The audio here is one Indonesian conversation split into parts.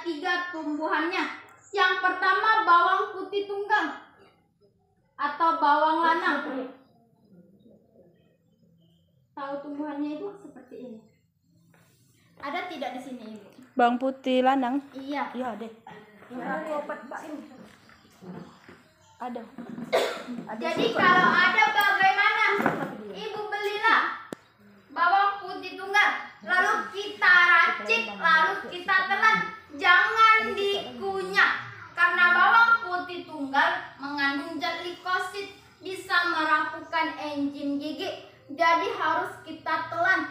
ada 3 tumbuhannya. Yang pertama bawang putih tunggal atau bawang lanang. Tahu tumbuhannya Ibu seperti ini. Ada tidak di sini Ibu? Bawang putih lanang? Iya. Iya deh. Ada. Jadi kalau ada bagaimana? Ibu belilah bawang putih tunggal, lalu kita racik, lalu kita telan. Jangan dikunyah, karena bawang putih tunggal mengandung zat likosit, bisa merapuhkan enzim gigi. Jadi harus kita telan.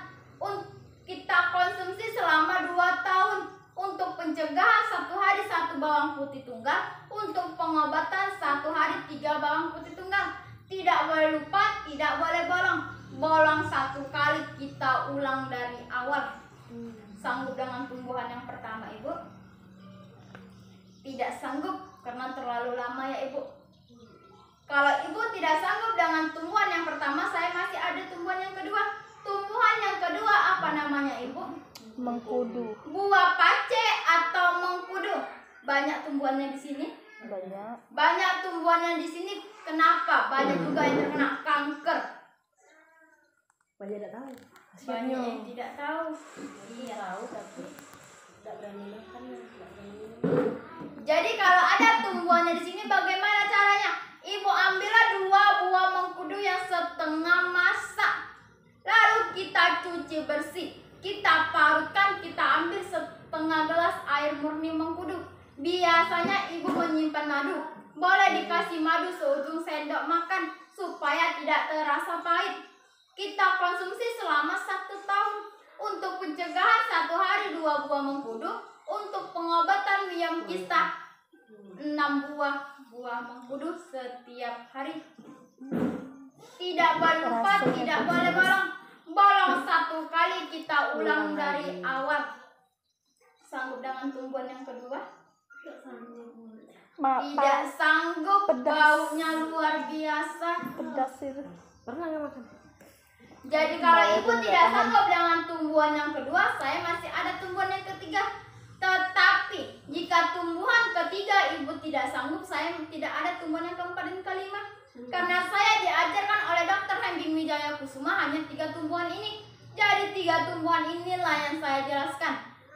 Kita konsumsi selama 2 tahun. Untuk pencegahan 1 hari 1 bawang putih tunggal, untuk pengobatan 1 hari 3 bawang putih tunggal. Tidak boleh lupa, tidak boleh bolong. Bolong 1 kali, kita ulang dari awal. Sanggup dengan tumbuhan yang pertama Ibu? Tidak sanggup karena terlalu lama ya Ibu. Kalau Ibu tidak sanggup dengan tumbuhan yang pertama, saya masih ada tumbuhan yang kedua. Tumbuhan yang kedua apa namanya Ibu? Mengkudu. Buah pace atau mengkudu. Banyak tumbuhannya di sini. Banyak tumbuhannya di sini. Kenapa? Banyak juga yang terkena kanker. Banyak tidak tahu. Banyak yang tidak tahu. Iya. Tahu tapi tidak berani makan. Jadi kalau ada tumbuhannya di sini, bagaimana caranya? Ibu ambillah 2 buah mengkudu yang setengah masak. Lalu kita cuci bersih. Kita parutkan, kita ambil setengah gelas air murni mengkudu. Biasanya ibu menyimpan madu. Boleh dikasih madu seujung sendok makan supaya tidak terasa pahit. Kita konsumsi selama 1 tahun. Untuk pencegahan 1 hari 2 buah mengkudu. Untuk pengobatan biam kista 6 buah mengkudu setiap hari. Tidak boleh lupa, tidak boleh bolong. Bolong 1 kali, kita ulang dari awal. Sanggup dengan tumbuhan yang kedua? Tidak sanggup. Baunya luar biasa. Pedas itu. Pernah nggak makan? Jadi kalau Ibu tidak sanggup dengan tumbuhan yang kedua, saya masih ada tumbuhan yang ketiga. Tetapi jika tumbuhan ketiga Ibu tidak sanggup, saya tidak ada tumbuhan yang keempat dan kelima. Karena saya diajarkan oleh Dr. Hembing Wijaya Kusuma hanya 3 tumbuhan ini. Jadi 3 tumbuhan inilah yang saya jelaskan.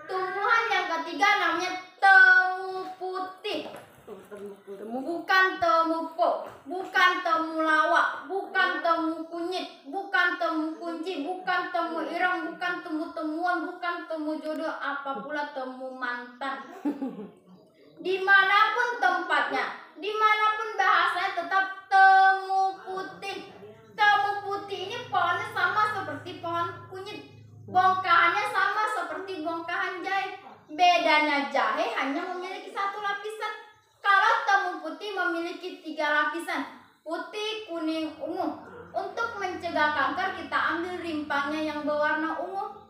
Tumbuhan yang ketiga namanya temu putih. Bukan temu po, bukan temu lawak, bukan temu kunyit, bukan temu kunci, bukan temu ireng, bukan temu-temuan, bukan temu jodoh, apa pula temu mantan. Dimanapun tempatnya, dimanapun bahasanya, tetap temu putih. Temu putih ini pohonnya sama seperti pohon kunyit. Bongkahannya sama seperti bongkahan jahe. Bedanya jahe hanya memiliki 1 lapisan. Kalau temu putih memiliki 3 lapisan. Putih, kuning, ungu. Untuk mencegah kanker, kita ambil rimpangnya yang berwarna ungu.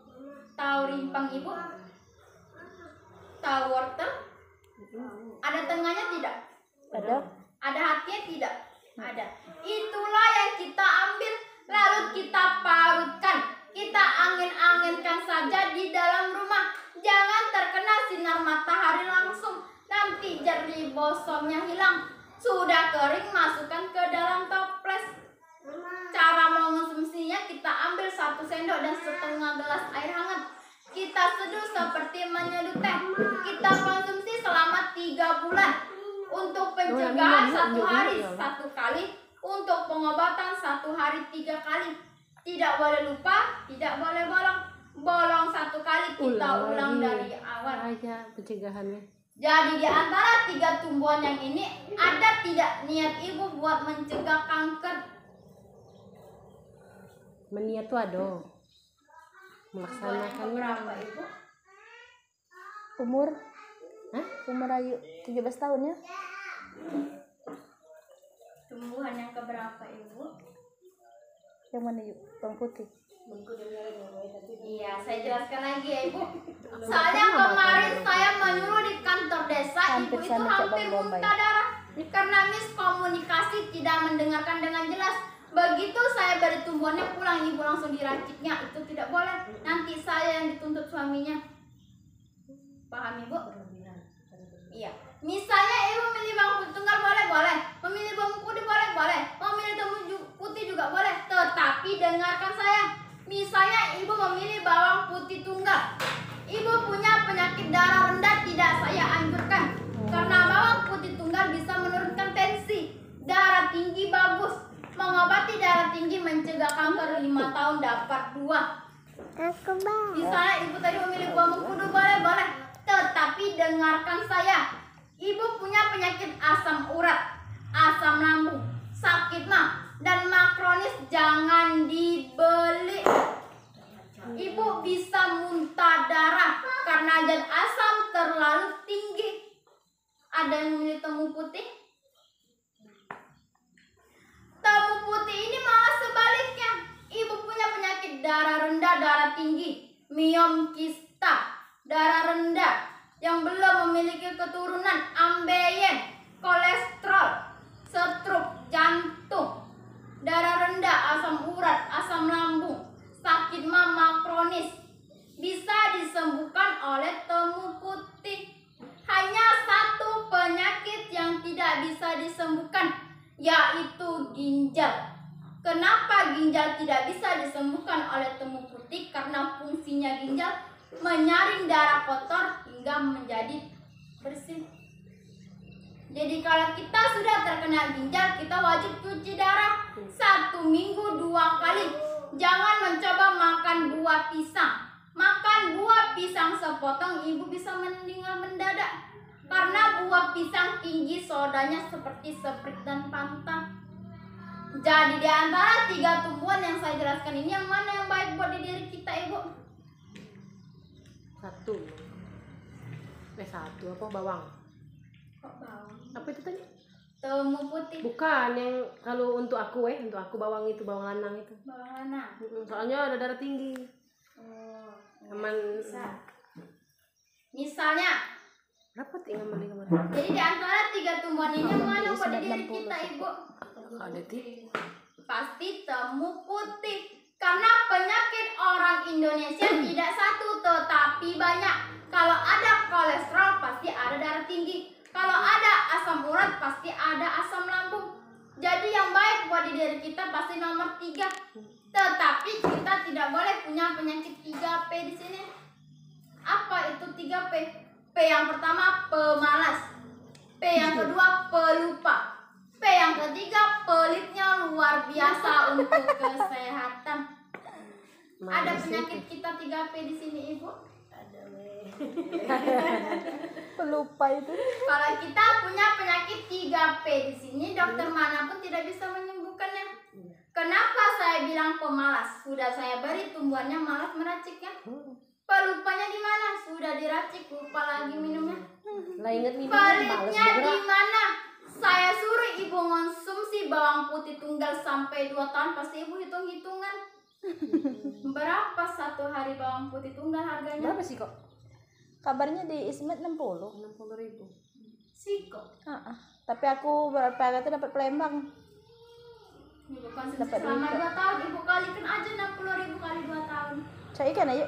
Tahu rimpang Ibu? Tahu wortel? Ada tengahnya tidak? Ada. Ada hatinya tidak? Ada. Itulah yang kita ambil, lalu kita parutkan. Kita angin-anginkan saja di dalam rumah. Jangan terkena sinar matahari langsung. Nanti jernih bosomnya hilang. Sudah kering, masukkan ke dalam toples. Cara mengonsumsinya, kita ambil 1 sendok dan setengah gelas air hangat. Kita seduh seperti menyeduh teh. Kita konsumsi selama 3 bulan. Untuk pencegahan 1 hari 1 kali. Untuk pengobatan 1 hari 3 kali. Tidak boleh lupa, tidak boleh bolong. Bolong 1 kali, kita ulang dari awal. Aja pencegahannya. Jadi di antara 3 tumbuhan yang ini, ada tidak niat Ibu buat mencegah kanker? Meniat tuh ada. Melaksanakannya. Berapa Ibu? Umur? Hah? Umur Ayu 17 tahun ya? Tumbuhan yang keberapa Ibu? Yang mana yuk? Bawang putih. Iya, saya jelaskan lagi ya Ibu. Soalnya kemarin saya menyuruh di kantor desa, Ibu itu hampir muntah darah. Karena miskomunikasi, tidak mendengarkan dengan jelas. Begitu saya beri tumbuhannya pulang, Ibu langsung diraciknya. Itu tidak boleh. Nanti saya yang dituntut suaminya. Paham Ibu? dengarkan saya. Misalnya ibu memilih bawang putih tunggal. Ibu punya penyakit darah rendah, tidak saya anjurkan. Karena bawang putih tunggal bisa menurunkan tensi. Darah tinggi bagus. Mengobati darah tinggi, mencegah kanker 5 tahun dapat 2. Misalnya ibu tadi memilih buah mengkudu, boleh. Tetapi dengarkan saya. Ibu punya penyakit asam urat, asam lambung, sakit mah, dan makronis, jangan dibeli. Ibu bisa muntah darah karena zat asam terlalu tinggi. Ada yang memilih temu putih? Temu putih ini malah sebaliknya. Ibu punya penyakit darah rendah, darah tinggi, miom kista, darah rendah, yang belum memiliki keturunan, ambeien, kolesterol, stroke, jantung, darah rendah, asam urat, asam lambung, sakit mah kronis, bisa disembuhkan oleh temu putih. Hanya satu penyakit yang tidak bisa disembuhkan, yaitu ginjal. Kenapa ginjal tidak bisa disembuhkan oleh temu putih? Karena fungsinya ginjal menyaring darah kotor hingga menjadi bersih. Jadi kalau kita sudah terkena ginjal, kita wajib cuci darah 1 minggu 2 kali. Jangan mencoba makan buah pisang. Makan buah pisang sepotong, ibu bisa meninggal mendadak. Karena buah pisang tinggi sodanya seperti Sprite dan Fanta. Jadi di antara 3 tumbuhan yang saya jelaskan ini, yang mana yang baik buat di diri kita, ibu? Satu apa bawang? Kok bawang? Apa itu tadi? Temu putih. Bukan yang kalau untuk aku bawang itu, bawang lanang itu. Bawang mana? Soalnya ada darah tinggi. Oh, Aman. bisa. Misalnya, Berapa tinggal beli kemarin? jadi di antara 3 tumbuhan ini yang mana buat di diri kita, ibu? Ada Pasti temu putih. Karena penyakit orang Indonesia tidak satu tetapi banyak. Kalau ada kolesterol pasti ada darah tinggi. Kalau ada asam urat pasti ada asam lambung. Jadi yang baik buat di diri kita pasti nomor 3. Tetapi kita tidak boleh punya penyakit 3P di sini. Apa itu 3P? P yang pertama pemalas. P yang kedua pelupa. P yang ketiga pelitnya luar biasa untuk kesehatan. Ada penyakit kita 3P di sini, ibu? Ada Pelupa itu. Kalau kita punya penyakit 3P di sini, dokter manapun tidak bisa menyembuhkannya. Kenapa saya bilang pemalas? Sudah saya beri tumbuhannya, malas meraciknya. Pelupanya di mana? Sudah diracik, lupa lagi minumnya. Lah inget minum Pelitnya di mana? Saya suruh ibu konsumsi bawang putih tunggal sampai 2 tahun, pasti ibu hitung-hitungan. Berapa 1 hari bawang putih tunggal harganya? Berapa sih kok? Kabarnya di Ismet 60. 60.000. Siko. Tapi aku berapa kali dapat Palembang. Ibu konsumsi Dapat selama duit, 2 tahun, ibu kalikan aja 60.000 kali 2 tahun. Cari ikan ayo.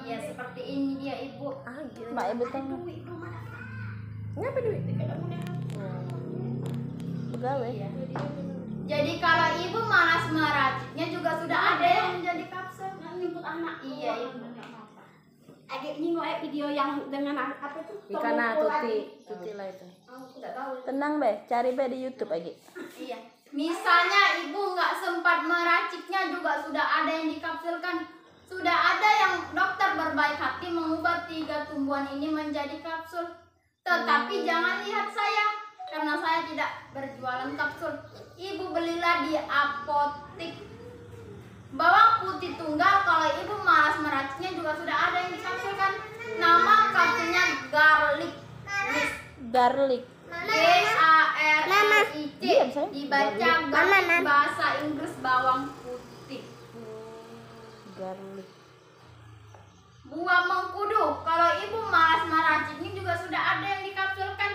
Iya, seperti ini dia, ibu. Gila. Mak ibu tahu. Duit rumah. Ngapa duit? Pegawai. Jadi kalau ibu malas meraciknya juga sudah ada yang menjadi kapsul. Nyebut anak. Iya, ibu. Adik ini ngeliat video yang dengan apa itu? Ikan Tomoko tuti, lagi. tuti lah itu. Aku tidak tahu. Tenang be, cari be di YouTube lagi. Iya. Misalnya ibu nggak sempat meraciknya juga sudah ada yang dikapsulkan. Sudah ada yang dokter berbaik hati mengubah 3 tumbuhan ini menjadi kapsul. Tetapi jangan lihat saya, karena saya tidak berjualan kapsul. Ibu belilah di apotik. Bawang putih tunggal, kalau ibu malas meraciknya juga sudah ada yang dikapsulkan. Nama kapsulnya garlic mist. Garlic. GARLIC. Diam, sayang. Dibaca garlic bahasa Inggris bawang putih. Garlic. Buah mengkudu, kalau ibu malas meraciknya juga sudah ada yang dikapsulkan.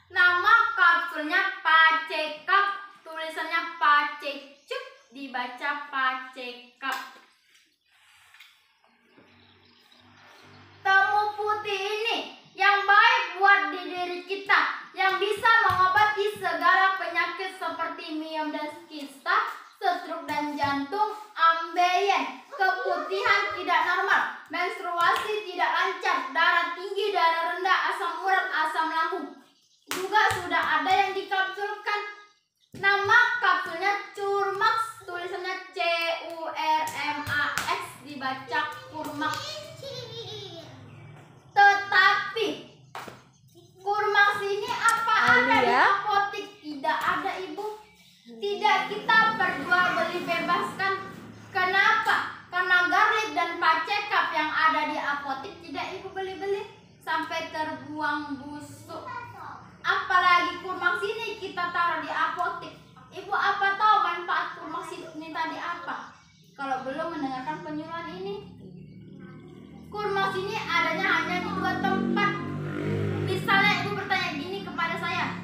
Nama kapsulnya Pacekap, tulisannya Pacecuk, dibaca Pacekap. Temu putih ini yang baik buat di diri kita, yang bisa mengobati segala penyakit seperti miom dan kista, stroke dan pasien, keputihan tidak normal, menstruasi tidak lancar, darah tinggi, darah rendah, asam urat, asam lambung. Juga sudah ada yang dikapsulkan. Nama kapsulnya Curmax, tulisannya CURMAX, dibaca Curmax. Tetapi Curmax ini apa ada di apotik? Tidak ada, Ibu. Tidak kita beli bebaskan. Kenapa? Karena garlic dan pacekap yang ada di apotik tidak Ibu beli-beli sampai terbuang busuk. Apalagi Curmax ini kita taruh di apotik. Ibu apa tahu manfaat Curmax ini tadi apa? Kalau belum mendengarkan penyuluhan ini. Curmax ini adanya hanya di 2 tempat. Misalnya Ibu bertanya gini kepada saya,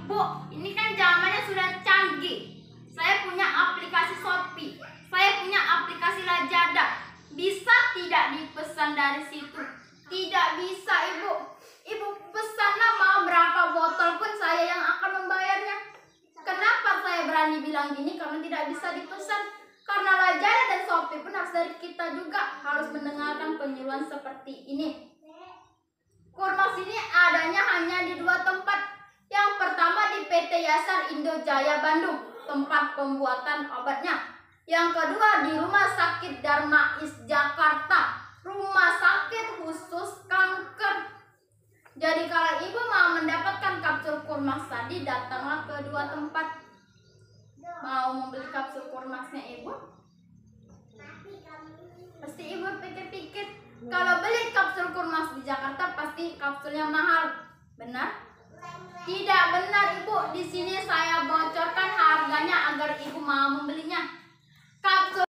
Bu, ini kan zamannya sudah canggih. Saya punya aplikasi Shopee, saya punya aplikasi Lazada. Bisa tidak dipesan dari situ? Tidak bisa, Ibu. Ibu pesanlah mau berapa botol pun saya yang akan membayarnya. Kenapa saya berani bilang gini? Karena tidak bisa dipesan. Karena Lazada dan Shopee pun harus dari kita juga, harus mendengarkan penyuluhan seperti ini. Curmax ini adanya hanya di 2 tempat. Yang pertama di PT Yasar Indojaya Bandung, tempat pembuatan obatnya. Yang kedua di Rumah Sakit Darmais Jakarta, rumah sakit khusus kanker. Jadi kalau Ibu mau mendapatkan kapsul Curmax tadi, datanglah ke 2 tempat. Mau membeli kapsul Curmaxnya Ibu? Pasti Ibu pikir-pikir, kalau beli kapsul Curmax di Jakarta pasti kapsulnya mahal. Benar? Tidak benar, Ibu. Di sini saya bocorkan